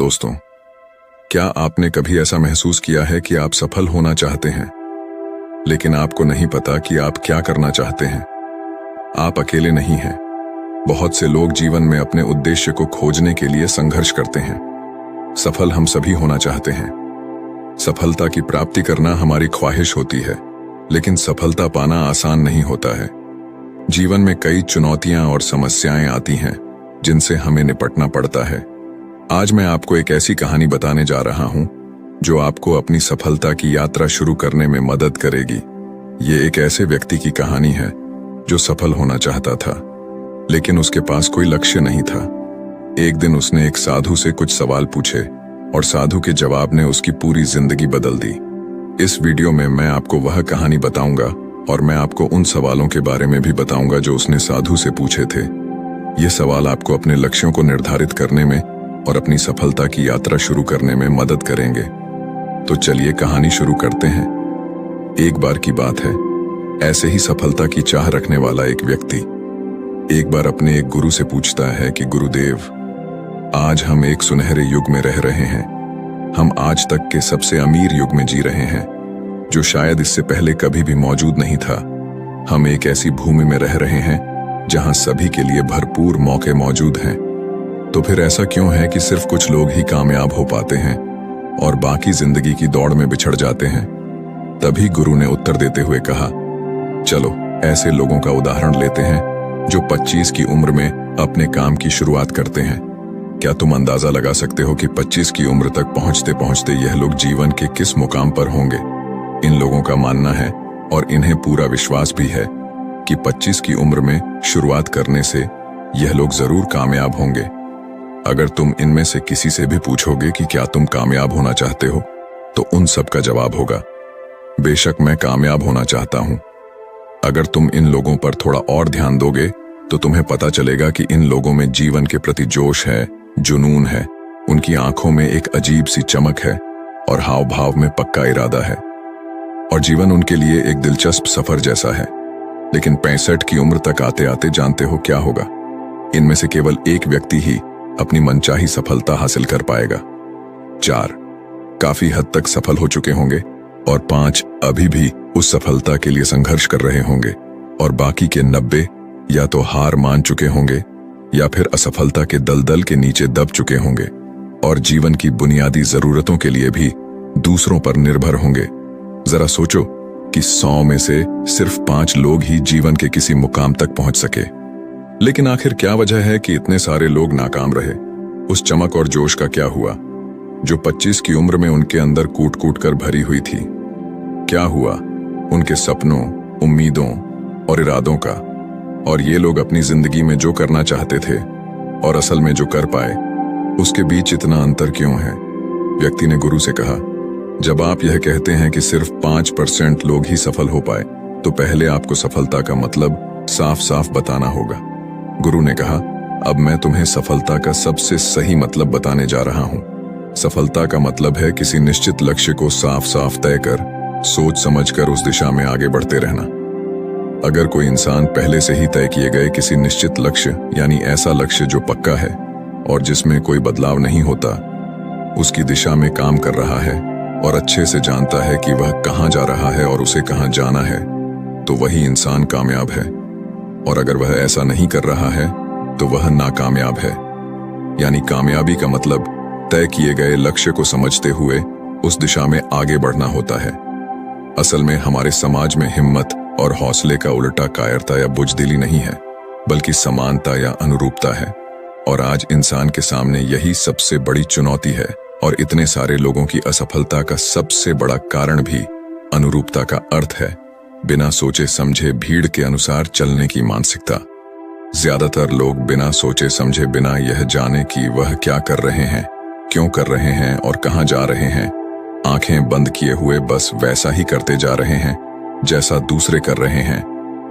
दोस्तों, क्या आपने कभी ऐसा महसूस किया है कि आप सफल होना चाहते हैं, लेकिन आपको नहीं पता कि आप क्या करना चाहते हैं? आप अकेले नहीं हैं। बहुत से लोग जीवन में अपने उद्देश्य को खोजने के लिए संघर्ष करते हैं। सफल हम सभी होना चाहते हैं। सफलता की प्राप्ति करना हमारी ख्वाहिश होती है, लेकिन सफलता पाना आसान नहीं होता है। जीवन में कई चुनौतियां और समस्याएं आती हैं, जिनसे हमें निपटना पड़ता है। आज मैं आपको एक ऐसी कहानी बताने जा रहा हूं जो आपको अपनी सफलता की यात्रा शुरू करने में मदद करेगी। ये एक ऐसे व्यक्ति की कहानी है जो सफल होना चाहता था, लेकिन उसके पास कोई लक्ष्य नहीं था। एक दिन उसने एक साधु से कुछ सवाल पूछे और साधु के जवाब ने उसकी पूरी जिंदगी बदल दी। इस वीडियो में मैं आपको वह कहानी बताऊंगा और मैं आपको उन सवालों के बारे में भी बताऊंगा जो उसने साधु से पूछे थे। ये सवाल आपको अपने लक्ष्यों को निर्धारित करने में और अपनी सफलता की यात्रा शुरू करने में मदद करेंगे। तो चलिए कहानी शुरू करते हैं। एक बार की बात है, ऐसे ही सफलता की चाह रखने वाला एक व्यक्ति एक बार अपने एक गुरु से पूछता है कि गुरुदेव, आज हम एक सुनहरे युग में रह रहे हैं। हम आज तक के सबसे अमीर युग में जी रहे हैं, जो शायद इससे पहले कभी भी मौजूद नहीं था। हम एक ऐसी भूमि में रह रहे हैं जहां सभी के लिए भरपूर मौके मौजूद हैं। तो फिर ऐसा क्यों है कि सिर्फ कुछ लोग ही कामयाब हो पाते हैं और बाकी जिंदगी की दौड़ में बिछड़ जाते हैं? तभी गुरु ने उत्तर देते हुए कहा, चलो ऐसे लोगों का उदाहरण लेते हैं जो 25 की उम्र में अपने काम की शुरुआत करते हैं। क्या तुम अंदाजा लगा सकते हो कि 25 की उम्र तक पहुंचते पहुंचते यह लोग जीवन के किस मुकाम पर होंगे? इन लोगों का मानना है, और इन्हें पूरा विश्वास भी है, कि 25 की उम्र में शुरुआत करने से यह लोग जरूर कामयाब होंगे। अगर तुम इनमें से किसी से भी पूछोगे कि क्या तुम कामयाब होना चाहते हो, तो उन सब का जवाब होगा, बेशक मैं कामयाब होना चाहता हूं। अगर तुम इन लोगों पर थोड़ा और ध्यान दोगे तो तुम्हें पता चलेगा कि इन लोगों में जीवन के प्रति जोश है, जुनून है, उनकी आंखों में एक अजीब सी चमक है और हाव भाव में पक्का इरादा है, और जीवन उनके लिए एक दिलचस्प सफर जैसा है। लेकिन 65 की उम्र तक आते आते जानते हो क्या होगा? इनमें से केवल एक व्यक्ति ही अपनी मनचाही सफलता हासिल कर पाएगा। 4 काफी हद तक सफल हो चुके होंगे और 5 अभी भी उस सफलता के लिए संघर्ष कर रहे होंगे, और बाकी के 90 या तो हार मान चुके होंगे या फिर असफलता के दलदल के नीचे दब चुके होंगे और जीवन की बुनियादी जरूरतों के लिए भी दूसरों पर निर्भर होंगे। जरा सोचो कि 100 में से सिर्फ 5 लोग ही जीवन के किसी मुकाम तक पहुंच सके। लेकिन आखिर क्या वजह है कि इतने सारे लोग नाकाम रहे? उस चमक और जोश का क्या हुआ जो 25 की उम्र में उनके अंदर कूट कूट कर भरी हुई थी? क्या हुआ उनके सपनों, उम्मीदों और इरादों का? और ये लोग अपनी जिंदगी में जो करना चाहते थे और असल में जो कर पाए, उसके बीच इतना अंतर क्यों है? व्यक्ति ने गुरु से कहा, जब आप यह कहते हैं कि सिर्फ 5% लोग ही सफल हो पाए, तो पहले आपको सफलता का मतलब साफ साफ बताना होगा। गुरु ने कहा, अब मैं तुम्हें सफलता का सबसे सही मतलब बताने जा रहा हूं। सफलता का मतलब है किसी निश्चित लक्ष्य को साफ साफ तय कर, सोच समझकर उस दिशा में आगे बढ़ते रहना। अगर कोई इंसान पहले से ही तय किए गए किसी निश्चित लक्ष्य, यानी ऐसा लक्ष्य जो पक्का है और जिसमें कोई बदलाव नहीं होता, उसकी दिशा में काम कर रहा है और अच्छे से जानता है कि वह कहां जा रहा है और उसे कहां जाना है, तो वही इंसान कामयाब है। और अगर वह ऐसा नहीं कर रहा है तो वह नाकामयाब है। यानी कामयाबी का मतलब तय किए गए लक्ष्य को समझते हुए उस दिशा में आगे बढ़ना होता है। असल में हमारे समाज में हिम्मत और हौसले का उल्टा कायरता या बुजदिली नहीं है, बल्कि समानता या अनुरूपता है। और आज इंसान के सामने यही सबसे बड़ी चुनौती है, और इतने सारे लोगों की असफलता का सबसे बड़ा कारण भी अनुरूपता का अर्थ है, बिना सोचे समझे भीड़ के अनुसार चलने की मानसिकता। ज्यादातर लोग बिना सोचे समझे, बिना यह जाने कि वह क्या कर रहे हैं, क्यों कर रहे हैं और कहां जा रहे हैं, आंखें बंद किए हुए बस वैसा ही करते जा रहे हैं जैसा दूसरे कर रहे हैं।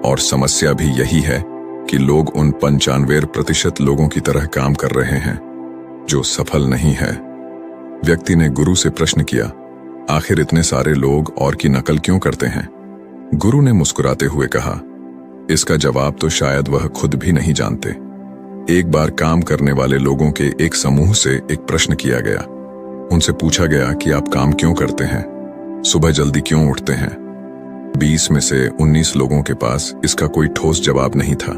और समस्या भी यही है कि लोग उन 95% लोगों की तरह काम कर रहे हैं जो सफल नहीं है। व्यक्ति ने गुरु से प्रश्न किया, आखिर इतने सारे लोग और की नकल क्यों करते हैं? गुरु ने मुस्कुराते हुए कहा, इसका जवाब तो शायद वह खुद भी नहीं जानते। एक बार काम करने वाले लोगों के एक समूह से एक प्रश्न किया गया। उनसे पूछा गया कि आप काम क्यों करते हैं, सुबह जल्दी क्यों उठते हैं। 20 में से 19 लोगों के पास इसका कोई ठोस जवाब नहीं था।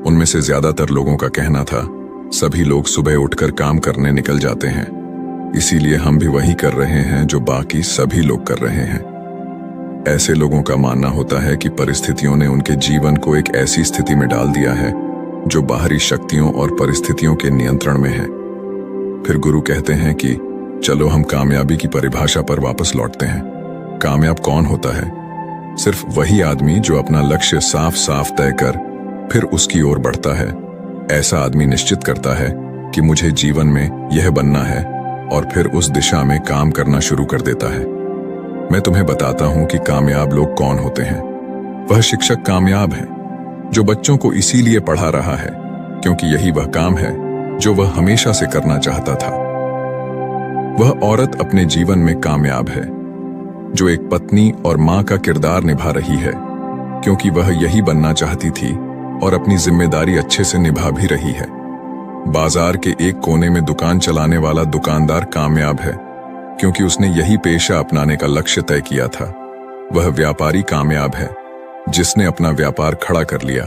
उनमें से ज्यादातर लोगों का कहना था, सभी लोग सुबह उठकर काम करने निकल जाते हैं, इसीलिए हम भी वही कर रहे हैं जो बाकी सभी लोग कर रहे हैं। ऐसे लोगों का मानना होता है कि परिस्थितियों ने उनके जीवन को एक ऐसी स्थिति में डाल दिया है जो बाहरी शक्तियों और परिस्थितियों के नियंत्रण में है। फिर गुरु कहते हैं कि चलो हम कामयाबी की परिभाषा पर वापस लौटते हैं। कामयाब कौन होता है? सिर्फ वही आदमी जो अपना लक्ष्य साफ साफ तय कर फिर उसकी ओर बढ़ता है। ऐसा आदमी निश्चित करता है कि मुझे जीवन में यह बनना है और फिर उस दिशा में काम करना शुरू कर देता है। मैं तुम्हें बताता हूं कि कामयाब लोग कौन होते हैं। वह शिक्षक कामयाब है जो बच्चों को इसीलिए पढ़ा रहा है क्योंकि यही वह काम है जो वह हमेशा से करना चाहता था। वह औरत अपने जीवन में कामयाब है जो एक पत्नी और मां का किरदार निभा रही है क्योंकि वह यही बनना चाहती थी और अपनी जिम्मेदारी अच्छे से निभा भी रही है। बाजार के एक कोने में दुकान चलाने वाला दुकानदार कामयाब है क्योंकि उसने यही पेशा अपनाने का लक्ष्य तय किया था। वह व्यापारी कामयाब है जिसने अपना व्यापार खड़ा कर लिया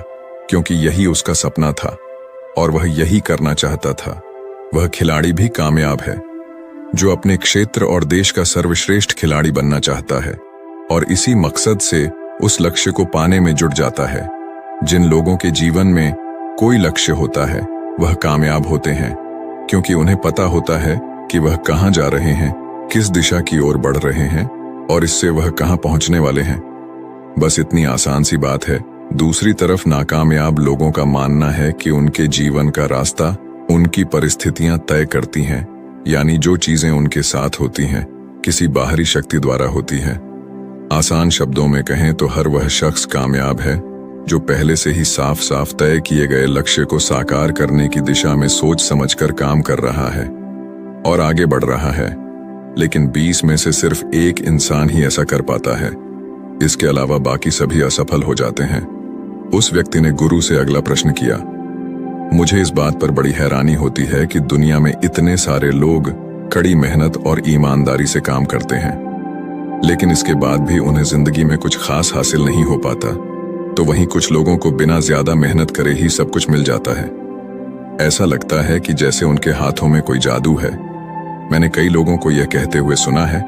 क्योंकि यही उसका सपना था और वह यही करना चाहता था। वह खिलाड़ी भी कामयाब है जो अपने क्षेत्र और देश का सर्वश्रेष्ठ खिलाड़ी बनना चाहता है और इसी मकसद से उस लक्ष्य को पाने में जुट जाता है। जिन लोगों के जीवन में कोई लक्ष्य होता है वह कामयाब होते हैं क्योंकि उन्हें पता होता है कि वह कहां जा रहे हैं, किस दिशा की ओर बढ़ रहे हैं और इससे वह कहां पहुंचने वाले हैं। बस इतनी आसान सी बात है। दूसरी तरफ नाकामयाब लोगों का मानना है कि उनके जीवन का रास्ता उनकी परिस्थितियां तय करती हैं, यानी जो चीजें उनके साथ होती हैं किसी बाहरी शक्ति द्वारा होती हैं। आसान शब्दों में कहें तो हर वह शख्स कामयाब है जो पहले से ही साफ साफ तय किए गए लक्ष्य को साकार करने की दिशा में सोच समझकर काम कर रहा है और आगे बढ़ रहा है। लेकिन 20 में से सिर्फ एक इंसान ही ऐसा कर पाता है, इसके अलावा बाकी सभी असफल हो जाते हैं। उस व्यक्ति ने गुरु से अगला प्रश्न किया, मुझे इस बात पर बड़ी हैरानी होती है कि दुनिया में इतने सारे लोग कड़ी मेहनत और ईमानदारी से काम करते हैं लेकिन इसके बाद भी उन्हें जिंदगी में कुछ खास हासिल नहीं हो पाता, तो वहीं कुछ लोगों को बिना ज्यादा मेहनत करे ही सब कुछ मिल जाता है। ऐसा लगता है कि जैसे उनके हाथों में कोई जादू है। मैंने कई लोगों को यह कहते हुए सुना है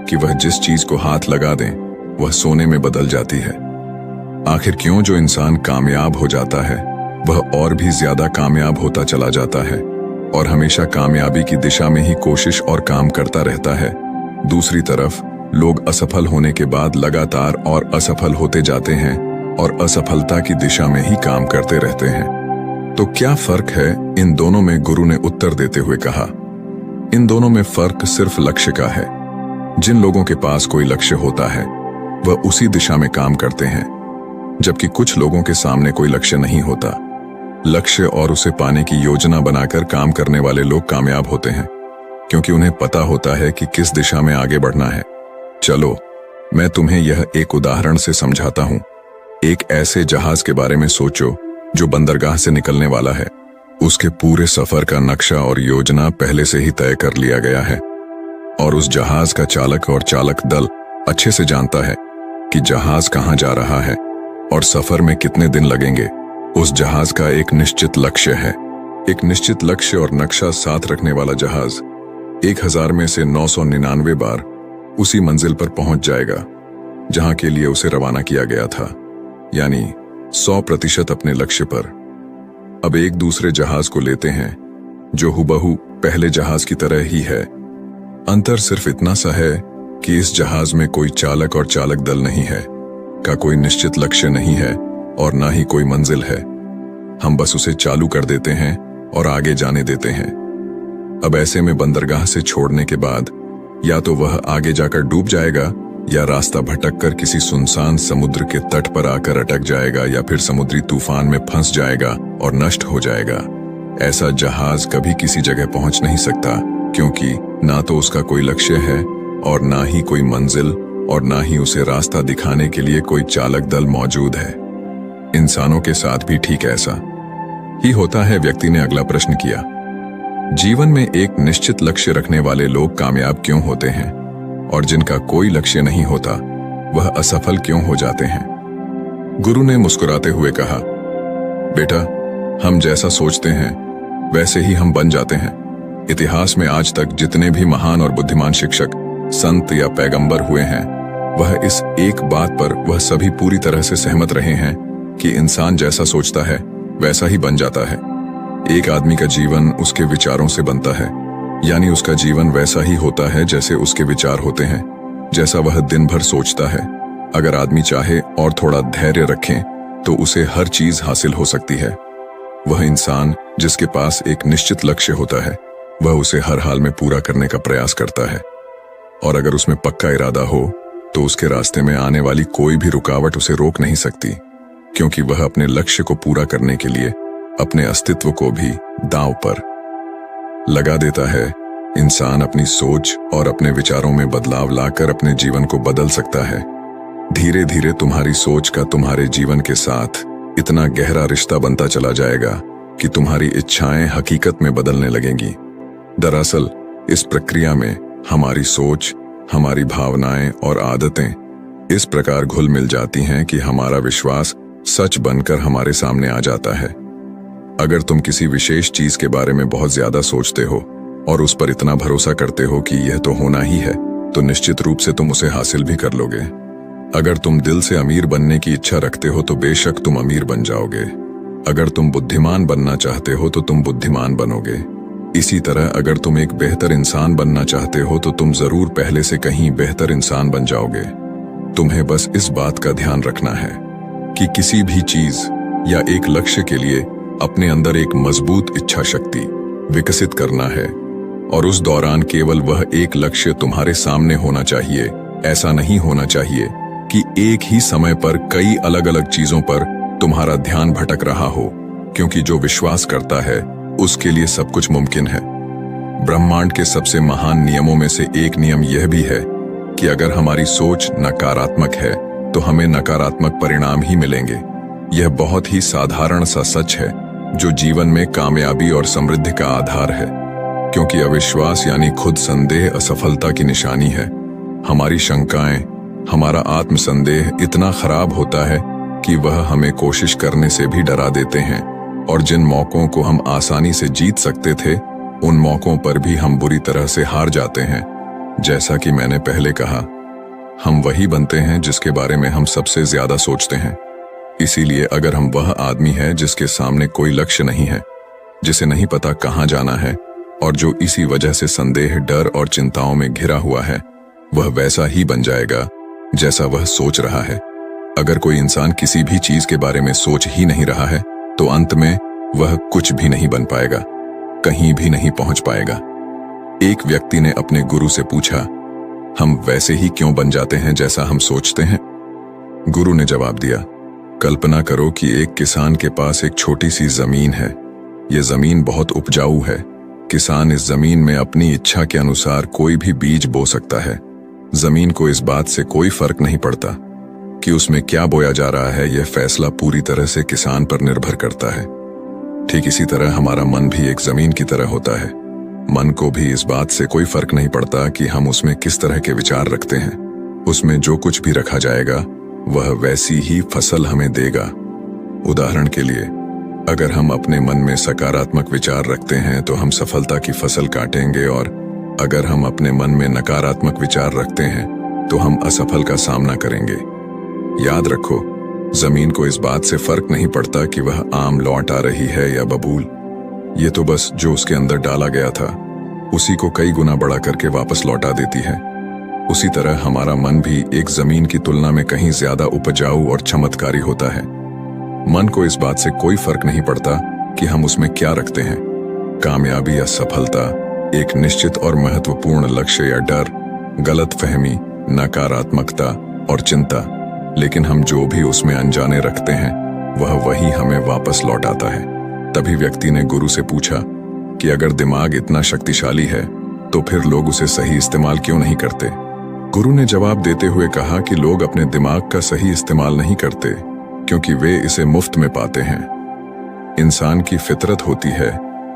कि वह जिस चीज को हाथ लगा दें वह सोने में बदल जाती है। आखिर क्यों जो इंसान कामयाब हो जाता है वह और भी ज्यादा कामयाब होता चला जाता है और हमेशा कामयाबी की दिशा में ही कोशिश और काम करता रहता है। दूसरी तरफ लोग असफल होने के बाद लगातार और असफल होते जाते हैं और असफलता की दिशा में ही काम करते रहते हैं। तो क्या फर्क है इन दोनों में? गुरु ने उत्तर देते हुए कहा, इन दोनों में फर्क सिर्फ लक्ष्य का है। जिन लोगों के पास कोई लक्ष्य होता है वह उसी दिशा में काम करते हैं, जबकि कुछ लोगों के सामने कोई लक्ष्य नहीं होता। लक्ष्य और उसे पाने की योजना बनाकर काम करने वाले लोग कामयाब होते हैं क्योंकि उन्हें पता होता है कि किस दिशा में आगे बढ़ना है। चलो मैं तुम्हें यह एक उदाहरण से समझाता हूं। एक ऐसे जहाज के बारे में सोचो जो बंदरगाह से निकलने वाला है। उसके पूरे सफर का नक्शा और योजना पहले से ही तय कर लिया गया है और उस जहाज का चालक और चालक दल अच्छे से जानता है कि जहाज कहां जा रहा है और सफर में कितने दिन लगेंगे। उस जहाज का एक निश्चित लक्ष्य है। एक निश्चित लक्ष्य और नक्शा साथ रखने वाला जहाज 1000 में से 999 बार उसी मंजिल पर पहुंच जाएगा जहां के लिए उसे रवाना किया गया था, यानी 100% अपने लक्ष्य पर। अब एक दूसरे जहाज को लेते हैं जो हुबहू पहले जहाज की तरह ही है। अंतर सिर्फ इतना सा है कि इस जहाज में कोई चालक और चालक दल नहीं है, का कोई निश्चित लक्ष्य नहीं है और ना ही कोई मंजिल है। हम बस उसे चालू कर देते हैं और आगे जाने देते हैं। अब ऐसे में बंदरगाह से छोड़ने के बाद या तो वह आगे जाकर डूब जाएगा या रास्ता भटककर किसी सुनसान समुद्र के तट पर आकर अटक जाएगा या फिर समुद्री तूफान में फंस जाएगा और नष्ट हो जाएगा। ऐसा जहाज कभी किसी जगह पहुंच नहीं सकता क्योंकि ना तो उसका कोई लक्ष्य है और ना ही कोई मंजिल और ना ही उसे रास्ता दिखाने के लिए कोई चालक दल मौजूद है। इंसानों के साथ भी ठीक ऐसा। ही होता है। व्यक्ति ने अगला प्रश्न किया, जीवन में एक निश्चित लक्ष्य रखने वाले लोग कामयाब क्यों होते हैं और जिनका कोई लक्ष्य नहीं होता वह असफल क्यों हो जाते हैं? गुरु ने मुस्कुराते हुए कहा, बेटा, हम जैसा सोचते हैं वैसे ही हम बन जाते हैं। इतिहास में आज तक जितने भी महान और बुद्धिमान शिक्षक, संत या पैगंबर हुए हैं, वह इस एक बात पर वह सभी पूरी तरह से सहमत रहे हैं कि इंसान जैसा सोचता है वैसा ही बन जाता है। एक आदमी का जीवन उसके विचारों से बनता है, यानी उसका जीवन वैसा ही होता है जैसे उसके विचार होते हैं, जैसा वह दिन भर सोचता है। अगर आदमी चाहे और थोड़ा धैर्य रखें तो उसे हर चीज हासिल हो सकती है। वह इंसान जिसके पास एक निश्चित लक्ष्य होता है वह उसे हर हाल में पूरा करने का प्रयास करता है, और अगर उसमें पक्का इरादा हो तो उसके रास्ते में आने वाली कोई भी रुकावट उसे रोक नहीं सकती, क्योंकि वह अपने लक्ष्य को पूरा करने के लिए अपने अस्तित्व को भी दांव पर लगा देता है। इंसान अपनी सोच और अपने विचारों में बदलाव लाकर अपने जीवन को बदल सकता है। धीरे धीरे तुम्हारी सोच का तुम्हारे जीवन के साथ इतना गहरा रिश्ता बनता चला जाएगा कि तुम्हारी इच्छाएं हकीकत में बदलने लगेंगी। दरअसल इस प्रक्रिया में हमारी सोच, हमारी भावनाएं और आदतें इस प्रकार घुल मिल जाती हैं कि हमारा विश्वास सच बनकर हमारे सामने आ जाता है। अगर तुम किसी विशेष चीज के बारे में बहुत ज्यादा सोचते हो और उस पर इतना भरोसा करते हो कि यह तो होना ही है, तो निश्चित रूप से तुम उसे हासिल भी कर लोगे। अगर तुम दिल से अमीर बनने की इच्छा रखते हो तो बेशक तुम अमीर बन जाओगे। अगर तुम बुद्धिमान बनना चाहते हो तो तुम बुद्धिमान बनोगे। इसी तरह अगर तुम एक बेहतर इंसान बनना चाहते हो तो तुम जरूर पहले से कहीं बेहतर इंसान बन जाओगे। तुम्हें बस इस बात का ध्यान रखना है कि किसी भी चीज या एक लक्ष्य के लिए अपने अंदर एक मजबूत इच्छा शक्ति विकसित करना है, और उस दौरान केवल वह एक लक्ष्य तुम्हारे सामने होना चाहिए। ऐसा नहीं होना चाहिए कि एक ही समय पर कई अलग अलग चीजों पर तुम्हारा ध्यान भटक रहा हो, क्योंकि जो विश्वास करता है उसके लिए सब कुछ मुमकिन है। ब्रह्मांड के सबसे महान नियमों में से एक नियम यह भी है कि अगर हमारी सोच नकारात्मक है तो हमें नकारात्मक परिणाम ही मिलेंगे। यह बहुत ही साधारण सा सच है जो जीवन में कामयाबी और समृद्धि का आधार है, क्योंकि अविश्वास यानी खुद संदेह असफलता की निशानी है। हमारी शंकाएं, हमारा आत्मसंदेह इतना खराब होता है कि वह हमें कोशिश करने से भी डरा देते हैं, और जिन मौकों को हम आसानी से जीत सकते थे उन मौकों पर भी हम बुरी तरह से हार जाते हैं। जैसा कि मैंने पहले कहा, हम वही बनते हैं जिसके बारे में हम सबसे ज्यादा सोचते हैं। इसीलिए अगर हम वह आदमी है जिसके सामने कोई लक्ष्य नहीं है, जिसे नहीं पता कहाँ जाना है, और जो इसी वजह से संदेह, डर और चिंताओं में घिरा हुआ है, वह वैसा ही बन जाएगा जैसा वह सोच रहा है। अगर कोई इंसान किसी भी चीज के बारे में सोच ही नहीं रहा है तो अंत में वह कुछ भी नहीं बन पाएगा, कहीं भी नहीं पहुंच पाएगा। एक व्यक्ति ने अपने गुरु से पूछा, हम वैसे ही क्यों बन जाते हैं जैसा हम सोचते हैं? गुरु ने जवाब दिया, कल्पना करो कि एक किसान के पास एक छोटी सी जमीन है। यह जमीन बहुत उपजाऊ है। किसान इस जमीन में अपनी इच्छा के अनुसार कोई भी बीज बो सकता है। जमीन को इस बात से कोई फर्क नहीं पड़ता कि उसमें क्या बोया जा रहा है। यह फैसला पूरी तरह से किसान पर निर्भर करता है। ठीक इसी तरह हमारा मन भी एक जमीन की तरह होता है। मन को भी इस बात से कोई फर्क नहीं पड़ता कि हम उसमें किस तरह के विचार रखते हैं। उसमें जो कुछ भी रखा जाएगा वह वैसी ही फसल हमें देगा। उदाहरण के लिए, अगर हम अपने मन में सकारात्मक विचार रखते हैं तो हम सफलता की फसल काटेंगे, और अगर हम अपने मन में नकारात्मक विचार रखते हैं तो हम असफल का सामना करेंगे। याद रखो, जमीन को इस बात से फर्क नहीं पड़ता कि वह आम लौट आ रही है या बबूल। ये तो बस जो उसके अंदर डाला गया था उसी को कई गुना बड़ा करके वापस लौटा देती है। उसी तरह हमारा मन भी एक जमीन की तुलना में कहीं ज्यादा उपजाऊ और चमत्कारी होता है। मन को इस बात से कोई फर्क नहीं पड़ता कि हम उसमें क्या रखते हैं, कामयाबी या सफलता, एक निश्चित और महत्वपूर्ण लक्ष्य या डर, गलतफहमी, नकारात्मकता और चिंता। लेकिन हम जो भी उसमें अनजाने रखते हैं वह वही हमें वापस लौटाता है। तभी व्यक्ति ने गुरु से पूछा कि अगर दिमाग इतना शक्तिशाली है तो फिर लोग उसे सही इस्तेमाल क्यों नहीं करते? गुरु ने जवाब देते हुए कहा कि लोग अपने दिमाग का सही इस्तेमाल नहीं करते क्योंकि वे इसे मुफ्त में पाते हैं। इंसान की फितरत होती है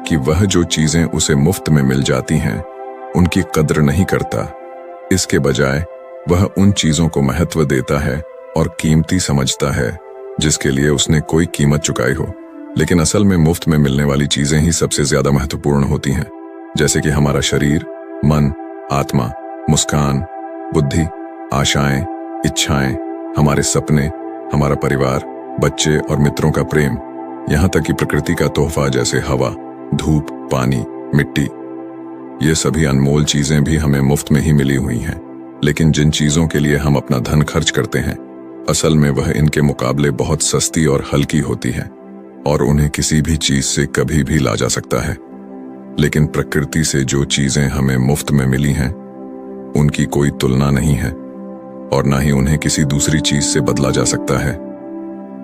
कि वह जो चीजें उसे मुफ्त में मिल जाती हैं उनकी कद्र नहीं करता। इसके बजाय वह उन चीजों को महत्व देता है और कीमती समझता है जिसके लिए उसने कोई कीमत चुकाई हो। लेकिन असल में मुफ्त में मिलने वाली चीजें ही सबसे ज्यादा महत्वपूर्ण होती हैं, जैसे कि हमारा शरीर, मन, आत्मा, मुस्कान, बुद्धि, आशाएं, इच्छाएं, हमारे सपने, हमारा परिवार, बच्चे और मित्रों का प्रेम, यहाँ तक कि प्रकृति का तोहफा जैसे हवा, धूप, पानी, मिट्टी। ये सभी अनमोल चीजें भी हमें मुफ्त में ही मिली हुई हैं। लेकिन जिन चीजों के लिए हम अपना धन खर्च करते हैं, असल में वह इनके मुकाबले बहुत सस्ती और हल्की होती हैं और उन्हें किसी भी चीज से कभी भी ला जा सकता है। लेकिन प्रकृति से जो चीजें हमें मुफ्त में मिली हैं, उनकी कोई तुलना नहीं है और ना ही उन्हें किसी दूसरी चीज से बदला जा सकता है।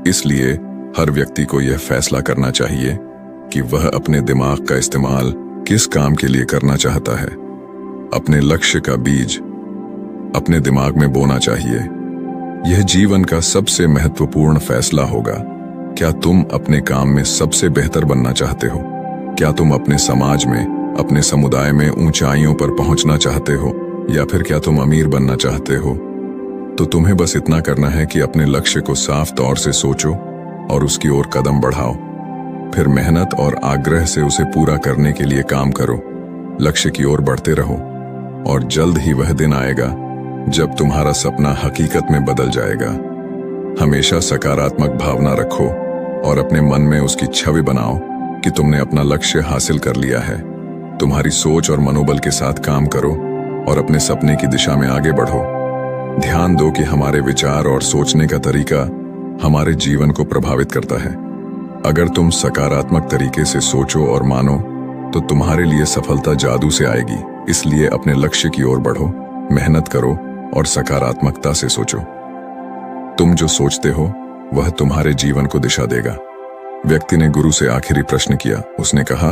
इसलिए हर व्यक्ति को यह फैसला करना चाहिए कि वह अपने दिमाग का इस्तेमाल किस काम के लिए करना चाहता है। अपने लक्ष्य का बीज अपने दिमाग में बोना चाहिए। यह जीवन का सबसे महत्वपूर्ण फैसला होगा। क्या तुम अपने काम में सबसे बेहतर बनना चाहते हो? क्या तुम अपने समाज में, अपने समुदाय में ऊंचाइयों पर पहुंचना चाहते हो, या फिर क्या तुम अमीर बनना चाहते हो? तो तुम्हें बस इतना करना है कि अपने लक्ष्य को साफ तौर से सोचो और उसकी ओर कदम बढ़ाओ। फिर मेहनत और आग्रह से उसे पूरा करने के लिए काम करो। लक्ष्य की ओर बढ़ते रहो और जल्द ही वह दिन आएगा जब तुम्हारा सपना हकीकत में बदल जाएगा। हमेशा सकारात्मक भावना रखो और अपने मन में उसकी छवि बनाओ कि तुमने अपना लक्ष्य हासिल कर लिया है। तुम्हारी सोच और मनोबल के साथ काम करो और अपने सपने की दिशा में आगे बढ़ो। ध्यान दो कि हमारे विचार और सोचने का तरीका हमारे जीवन को प्रभावित करता है। अगर तुम सकारात्मक तरीके से सोचो और मानो तो तुम्हारे लिए सफलता जादू से आएगी। इसलिए अपने लक्ष्य की ओर बढ़ो, मेहनत करो और सकारात्मकता से सोचो। तुम जो सोचते हो वह तुम्हारे जीवन को दिशा देगा। व्यक्ति ने गुरु से आखिरी प्रश्न किया। उसने कहा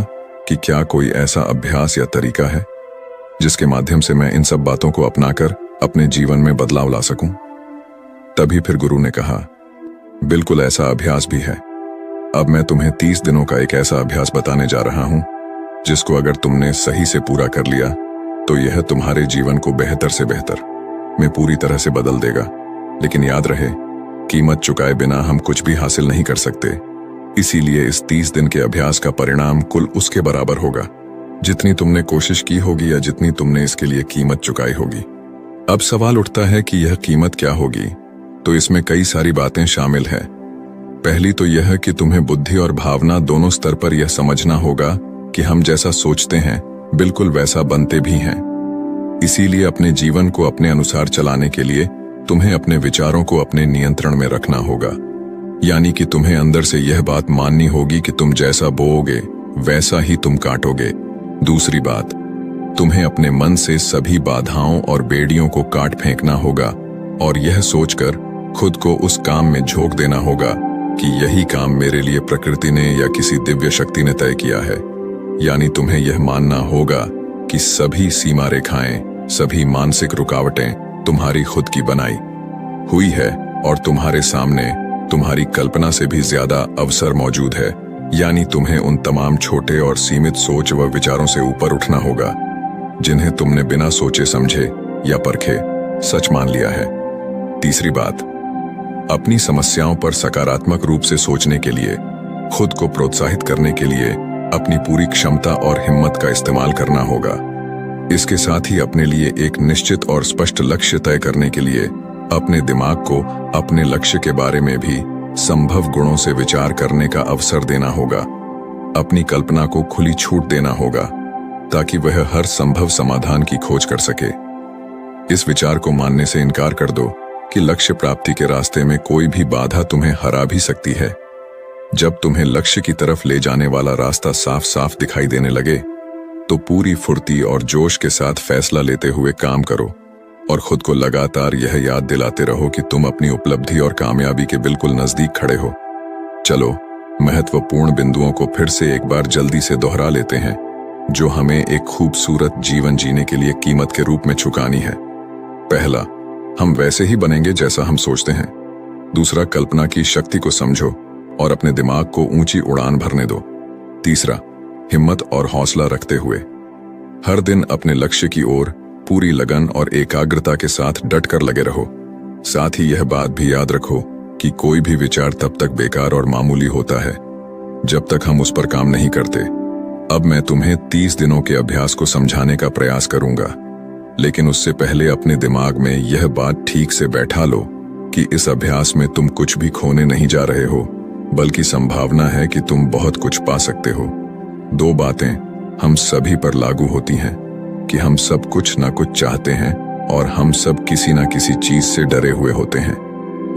कि क्या कोई ऐसा अभ्यास या तरीका है जिसके माध्यम से मैं इन सब बातों को अपनाकर अपने जीवन में बदलाव ला सकूं? तभी फिर गुरु ने कहा, बिल्कुल ऐसा अभ्यास भी है। अब मैं तुम्हें 30 दिनों का एक ऐसा अभ्यास बताने जा रहा हूं जिसको अगर तुमने सही से पूरा कर लिया तो यह तुम्हारे जीवन को बेहतर से बेहतर में पूरी तरह से बदल देगा। लेकिन याद रहे, कीमत चुकाए बिना हम कुछ भी हासिल नहीं कर सकते। इसीलिए इस 30 दिन के अभ्यास का परिणाम कुल उसके बराबर होगा जितनी तुमने कोशिश की होगी या जितनी तुमने इसके लिए कीमत चुकाई होगी। अब सवाल उठता है कि यह कीमत क्या होगी? तो इसमें कई सारी बातें शामिल हैं। पहली तो यह कि तुम्हें बुद्धि और भावना दोनों स्तर पर यह समझना होगा कि हम जैसा सोचते हैं बिल्कुल वैसा बनते भी हैं। इसीलिए अपने जीवन को अपने अनुसार चलाने के लिए तुम्हें अपने विचारों को अपने नियंत्रण में रखना होगा। यानी कि तुम्हें अंदर से यह बात माननी होगी कि तुम जैसा बोओगे वैसा ही तुम काटोगे। दूसरी बात, तुम्हें अपने मन से सभी बाधाओं और बेड़ियों को काट फेंकना होगा और यह सोचकर खुद को उस काम में झोंक देना होगा कि यही काम मेरे लिए प्रकृति ने या किसी दिव्य शक्ति ने तय किया है। यानी तुम्हें यह मानना होगा कि सभी सीमा रेखाएं, सभी मानसिक रुकावटें तुम्हारी खुद की बनाई हुई है और तुम्हारे सामने तुम्हारी कल्पना से भी ज्यादा अवसर मौजूद है। यानी तुम्हें उन तमाम छोटे और सीमित सोच व विचारों से ऊपर उठना होगा जिन्हें तुमने बिना सोचे समझे या परखे सच मान लिया है। तीसरी बात, अपनी समस्याओं पर सकारात्मक रूप से सोचने के लिए, खुद को प्रोत्साहित करने के लिए अपनी पूरी क्षमता और हिम्मत का इस्तेमाल करना होगा। इसके साथ ही अपने लिए एक निश्चित और स्पष्ट लक्ष्य तय करने के लिए अपने दिमाग को अपने लक्ष्य के बारे में भी संभव गुणों से विचार करने का अवसर देना होगा। अपनी कल्पना को खुली छूट देना होगा ताकि वह हर संभव समाधान की खोज कर सके। इस विचार को मानने से इनकार कर दो कि लक्ष्य प्राप्ति के रास्ते में कोई भी बाधा तुम्हें हरा भी सकती है। जब तुम्हें लक्ष्य की तरफ ले जाने वाला रास्ता साफ साफ दिखाई देने लगे तो पूरी फुर्ती और जोश के साथ फैसला लेते हुए काम करो और खुद को लगातार यह याद दिलाते रहो कि तुम अपनी उपलब्धि और कामयाबी के बिल्कुल नजदीक खड़े हो। चलो महत्वपूर्ण बिंदुओं को फिर से एक बार जल्दी से दोहरा लेते हैं जो हमें एक खूबसूरत जीवन जीने के लिए कीमत के रूप में चुकानी है। पहला, हम वैसे ही बनेंगे जैसा हम सोचते हैं। दूसरा, कल्पना की शक्ति को समझो। और अपने दिमाग को ऊंची उड़ान भरने दो। तीसरा, हिम्मत और हौसला रखते हुए हर दिन अपने लक्ष्य की ओर पूरी लगन और एकाग्रता के साथ डट कर लगे रहो। साथ ही यह बात भी याद रखो कि कोई भी विचार तब तक बेकार और मामूली होता है जब तक हम उस पर काम नहीं करते। अब मैं तुम्हें 30 दिनों के अभ्यास को समझाने का प्रयास करूंगा, लेकिन उससे पहले अपने दिमाग में यह बात ठीक से बैठा लो कि इस अभ्यास में तुम कुछ भी खोने नहीं जा रहे हो, बल्कि संभावना है कि तुम बहुत कुछ पा सकते हो। 2 बातें हम सभी पर लागू होती हैं कि हम सब कुछ ना कुछ चाहते हैं और हम सब किसी ना किसी चीज से डरे हुए होते हैं।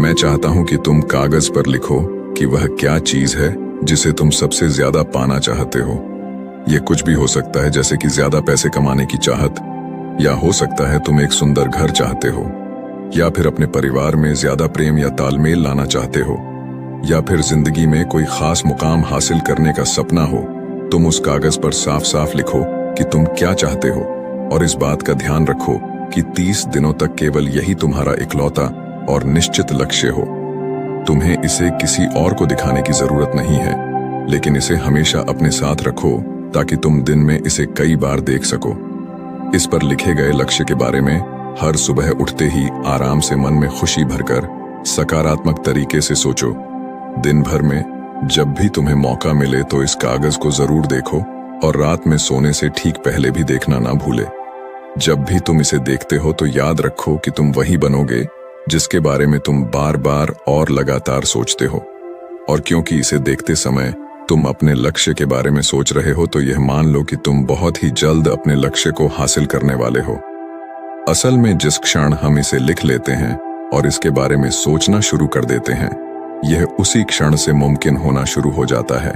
मैं चाहता हूं कि तुम कागज पर लिखो कि वह क्या चीज है जिसे तुम सबसे ज्यादा पाना चाहते हो। यह कुछ भी हो सकता है, जैसे कि ज्यादा पैसे कमाने की चाहत, या हो सकता है तुम एक सुंदर घर चाहते हो, या फिर अपने परिवार में ज्यादा प्रेम या तालमेल लाना चाहते हो, या फिर जिंदगी में कोई खास मुकाम हासिल करने का सपना हो। तुम उस कागज पर साफ साफ लिखो कि तुम क्या चाहते हो और इस बात का ध्यान रखो कि 30 दिनों तक केवल यही तुम्हारा इकलौता और निश्चित लक्ष्य हो। तुम्हें इसे किसी और को दिखाने की जरूरत नहीं है, लेकिन इसे हमेशा अपने साथ रखो ताकि तुम दिन में इसे कई बार देख सको। इस पर लिखे गए लक्ष्य के बारे में हर सुबह उठते ही आराम से मन में खुशी भरकर सकारात्मक तरीके से सोचो। दिन भर में जब भी तुम्हें मौका मिले तो इस कागज को जरूर देखो और रात में सोने से ठीक पहले भी देखना ना भूले। जब भी तुम इसे देखते हो तो याद रखो कि तुम वही बनोगे जिसके बारे में तुम बार बार और लगातार सोचते हो। और क्योंकि इसे देखते समय तुम अपने लक्ष्य के बारे में सोच रहे हो, तो यह मान लो कि तुम बहुत ही जल्द अपने लक्ष्य को हासिल करने वाले हो। असल में जिस क्षण हम इसे लिख लेते हैं और इसके बारे में सोचना शुरू कर देते हैं, यह उसी क्षण से मुमकिन होना शुरू हो जाता है,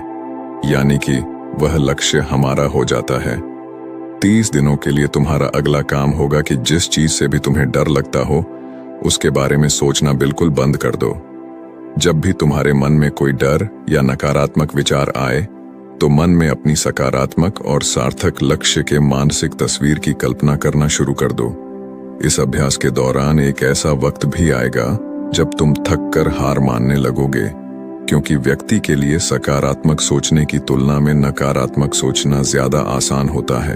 यानी कि वह लक्ष्य हमारा हो जाता है। 30 दिनों के लिए तुम्हारा अगला काम होगा कि जिस चीज से भी तुम्हें डर लगता हो उसके बारे में सोचना बिल्कुल बंद कर दो। जब भी तुम्हारे मन में कोई डर या नकारात्मक विचार आए तो मन में अपनी सकारात्मक और सार्थक लक्ष्य के मानसिक तस्वीर की कल्पना करना शुरू कर दो। इस अभ्यास के दौरान एक ऐसा वक्त भी आएगा जब तुम थक कर हार मानने लगोगे, क्योंकि व्यक्ति के लिए सकारात्मक सोचने की तुलना में नकारात्मक सोचना ज्यादा आसान होता है।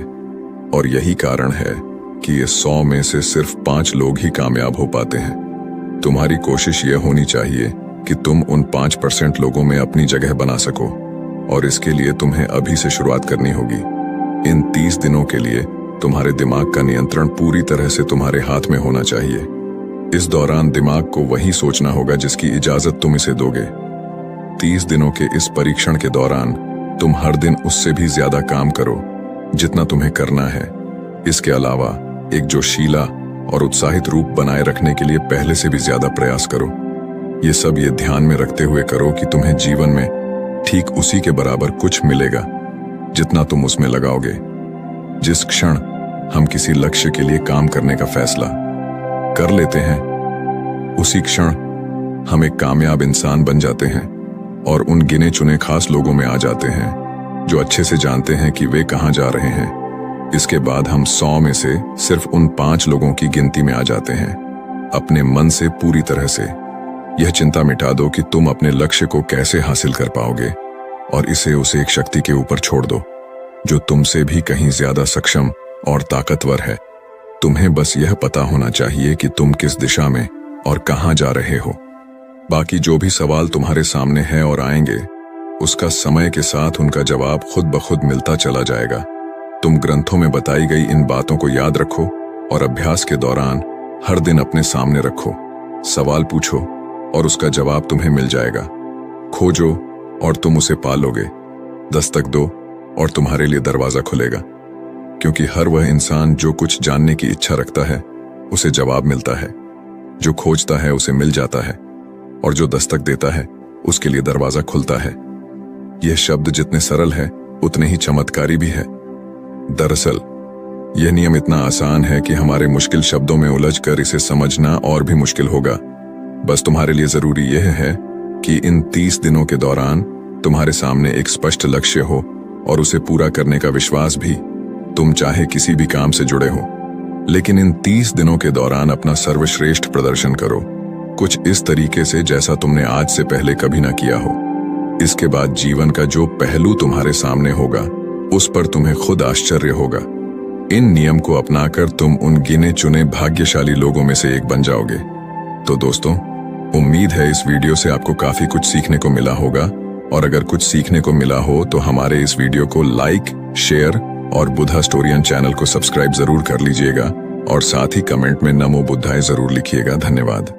और यही कारण है कि ये 100 में से सिर्फ 5 लोग ही कामयाब हो पाते हैं। तुम्हारी कोशिश ये होनी चाहिए कि तुम उन 5% लोगों में अपनी जगह बना सको, और इसके लिए तुम्हें अभी से शुरुआत करनी होगी। इन 30 दिनों के लिए तुम्हारे दिमाग का नियंत्रण पूरी तरह से तुम्हारे हाथ में होना चाहिए। इस दौरान दिमाग को वही सोचना होगा जिसकी इजाजत तुम इसे दोगे। 30 दिनों के इस परीक्षण के दौरान तुम हर दिन उससे भी ज्यादा काम करो जितना तुम्हें करना है। इसके अलावा एक जोशीला और उत्साहित रूप बनाए रखने के लिए पहले से भी ज्यादा प्रयास करो। ये सब ये ध्यान में रखते हुए करो कि तुम्हें जीवन में ठीक उसी के बराबर कुछ मिलेगा जितना तुम उसमें लगाओगे। जिस क्षण हम किसी लक्ष्य के लिए काम करने का फैसला कर लेते हैं, उसी क्षण हम एक कामयाब इंसान बन जाते हैं और उन गिने चुने खास लोगों में आ जाते हैं जो अच्छे से जानते हैं कि वे कहां जा रहे हैं। इसके बाद हम 100 में से सिर्फ उन 5 लोगों की गिनती में आ जाते हैं। अपने मन से पूरी तरह से यह चिंता मिटा दो कि तुम अपने लक्ष्य को कैसे हासिल कर पाओगे, और इसे उस एक शक्ति के ऊपर छोड़ दो जो तुमसे भी कहीं ज्यादा सक्षम और ताकतवर है। तुम्हें बस यह पता होना चाहिए कि तुम किस दिशा में और कहां जा रहे हो। बाकी जो भी सवाल तुम्हारे सामने है और आएंगे, उसका समय के साथ उनका जवाब खुद ब खुद मिलता चला जाएगा। तुम ग्रंथों में बताई गई इन बातों को याद रखो और अभ्यास के दौरान हर दिन अपने सामने रखो। सवाल पूछो और उसका जवाब तुम्हें मिल जाएगा। खोजो और तुम उसे पालोगे। दस्तक दो और तुम्हारे लिए दरवाजा खुलेगा, क्योंकि हर वह इंसान जो कुछ जानने की इच्छा रखता है उसे जवाब मिलता है, जो खोजता है उसे मिल जाता है, और जो दस्तक देता है उसके लिए दरवाजा खुलता है। यह शब्द जितने सरल है उतने ही चमत्कारी भी है। दरअसल यह नियम इतना आसान है कि हमारे मुश्किल शब्दों में उलझकर इसे समझना और भी मुश्किल होगा। बस तुम्हारे लिए जरूरी यह है कि इन 30 दिनों के दौरान तुम्हारे सामने एक स्पष्ट लक्ष्य हो और उसे पूरा करने का विश्वास भी। तुम चाहे किसी भी काम से जुड़े हो, लेकिन इन 30 दिनों के दौरान अपना सर्वश्रेष्ठ प्रदर्शन करो, कुछ इस तरीके से जैसा तुमने आज से पहले कभी ना किया हो। इसके बाद जीवन का जो पहलू तुम्हारे सामने होगा उस पर तुम्हें खुद आश्चर्य होगा। इन नियम को अपनाकर तुम उन गिने चुने भाग्यशाली लोगों में से एक बन जाओगे। तो दोस्तों, उम्मीद है इस वीडियो से आपको काफी कुछ सीखने को मिला होगा, और अगर कुछ सीखने को मिला हो तो हमारे इस वीडियो को लाइक, शेयर और बुद्धा स्टोरियन चैनल को सब्सक्राइब जरूर कर लीजिएगा, और साथ ही कमेंट में नमो बुद्धाय जरूर लिखिएगा। धन्यवाद।